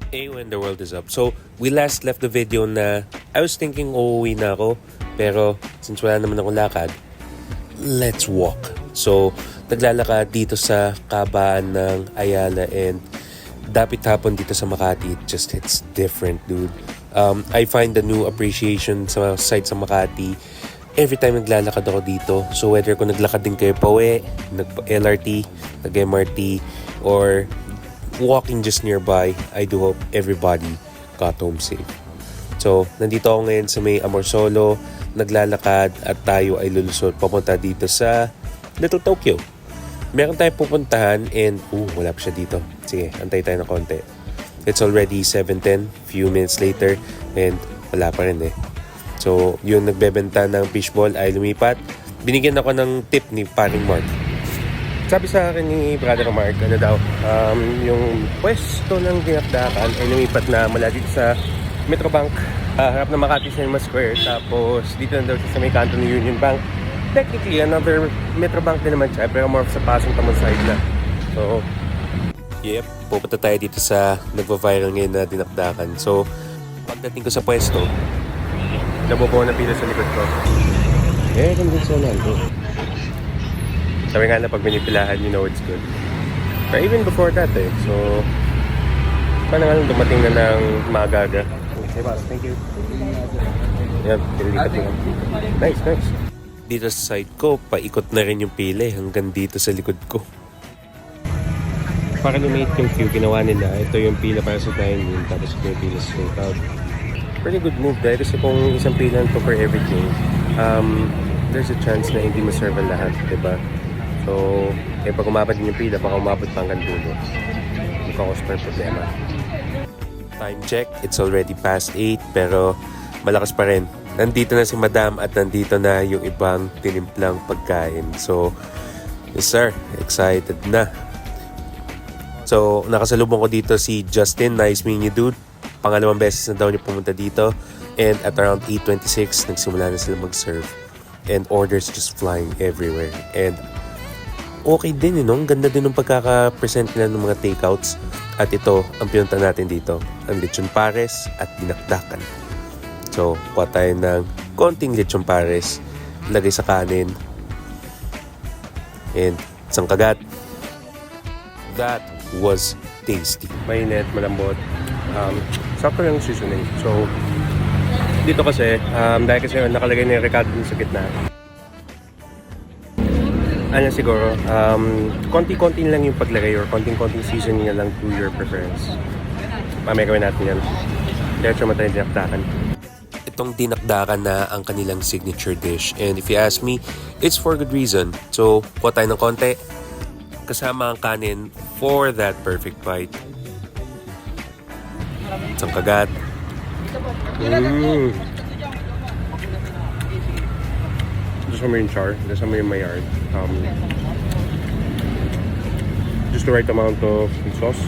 Hey, when the world is up. So, we last left the video na I was thinking uuwi na ako. Pero, since wala naman akong lakad, let's walk. So, naglalakad dito sa kabaan ng Ayala and dapit hapon dito sa Makati. It just hits different, dude. I find a new appreciation sa site sa Makati every time naglalakad ako dito. So, whether ko naglakad din kayo pauwi, nag-LRT, nag-MRT, or walking just nearby, I do hope everybody got home safe. So, nandito ako ngayon sa may Amorsolo, naglalakad at tayo ay lulusot papunta dito sa Little Tokyo. Meron tayong pupuntahan and, wala pa siya dito. Sige, antay tayo ng konti. It's already 7:10, few minutes later, and wala pa rin eh. So, yung nagbebenta ng fishball ay lumipat. Binigyan ako ng tip ni paring Mark. Sabi sa akin ni Brother Mark, yung pwesto ng dinakdakan ay lumipat na mula dito sa Metrobank, harap ng Makati Cinema Square, tapos dito na daw sa may kanto ng Union Bank. Technically, another Metrobank din naman siya, pero more sa Pasong Tamon side na. So, yep, pupunta tayo dito sa nagva-viral ngayon na dinakdakan. So, pagdating ko sa pwesto, nabubuo na pila sa likod ko. Din sa nando. Sabi nga na pag binipilahan, you know it's good. But even before that eh. So, paano nga lang dumating na ng maaga-aga. Okay, boss. Thank you. Yan, pinilipat mo. Nice. Dito sa side ko, paikot na rin yung pila hanggang dito sa likod ko. Para lumate yung queue, ginawa nila. Ito yung pila para sa dining, tapos ito yung pila sa takeout. Pretty good move dahil kasi kung isang pila to for everything, there's a chance na hindi maserve ang lahat, diba? So, pag umabot din yung pila, baka umabot pa hanggang dulo. Magkakos pa yung problema. Time check, it's already past 8, pero malakas pa rin. Nandito na si Madam at nandito na yung ibang tinimplang pagkain. So, yes sir, excited na. So, nakasalubong ko dito si Justin. Nice meeting you, dude. Pangalawang beses na daw niya pumunta dito. And at around 8:26, nagsimula na sila mag-serve. And orders just flying everywhere. And okay din yun, no? Ganda din ng pagkaka-present nila ng mga takeouts. At ito, ang pinunta natin dito, ang lechon pares at dinakdakan. So, kuha tayo ng konting lechon pares, lagay sa kanin, and isang kagat. That was tasty. Mainit, malambot. Sakto lang seasoning. So, dito kasi, dahil kasi nakalagay na yung Ricardo sa gitna, siguro, konti-konti lang yung paglagay or konting-konting seasoning na lang to your preference. Mamaya gawin natin yan. Diretso mo tayo dinakdakan. Itong dinakdakan na ang kanilang signature dish. And if you ask me, it's for good reason. So, kuha tayo ng konti. Kasama ang kanin for that perfect bite. Isang kagat. Just mo yung char, just mo yung mayard. Just the right amount of sauce.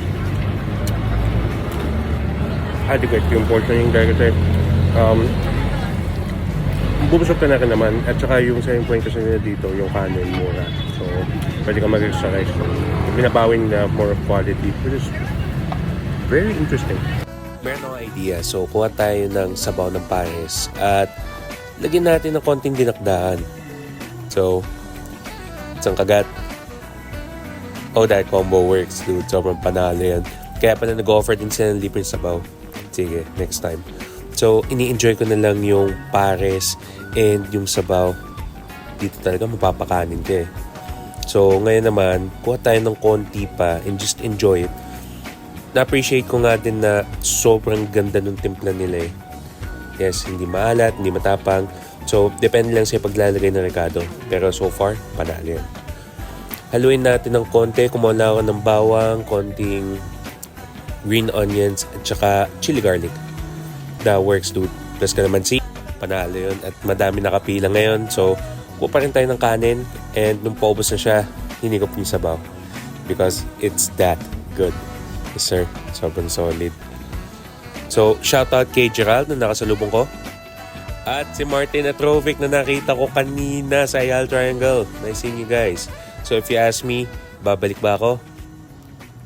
Adequate yung portioning dahil kasi bubusog ka na rin naman. At saka yung selling point kasi nila dito, yung kanin, mura. So, pwede ka mag-extra rice. Binabawin na more of quality, which is very interesting. Meron akong idea. So, kuha tayo ng sabaw ng pares at lagyan natin ng konting dinakdakan. So, isang kagat. Oh, that combo works, dude. Sobrang panalo yan. Kaya pala nag-offer din sila ng libreng sabaw. Sige, next time. So, ini-enjoy ko na lang yung pares and yung sabaw. Dito talaga mapapakanin ka eh. So, ngayon naman, kuha tayo ng konti pa and just enjoy it. Na-appreciate ko nga din na sobrang ganda ng timpla nila eh. Yes, hindi maalat, hindi matapang. So, depende lang sa paglalagay ng Ricardo. Pero so far, panalo yan. Haluin natin ng konti. Kumuha ako ng bawang, konting green onions, at saka chili garlic. That works, dude. Plus ka naman panalo yun. At madami nakapila ngayon. So, kuha pa rin tayo ng kanin. And nung paubos na siya, hinikop yung sabaw. Because it's that good. Yes, sir. Sobrang solid. So, shoutout kay Gerald na nakasalubong ko. At si Martin Atrovic na nakita ko kanina sa Ayala Triangle. Nice seeing you guys. So, if you ask me, babalik ba ako?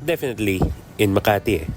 Definitely in Makati eh.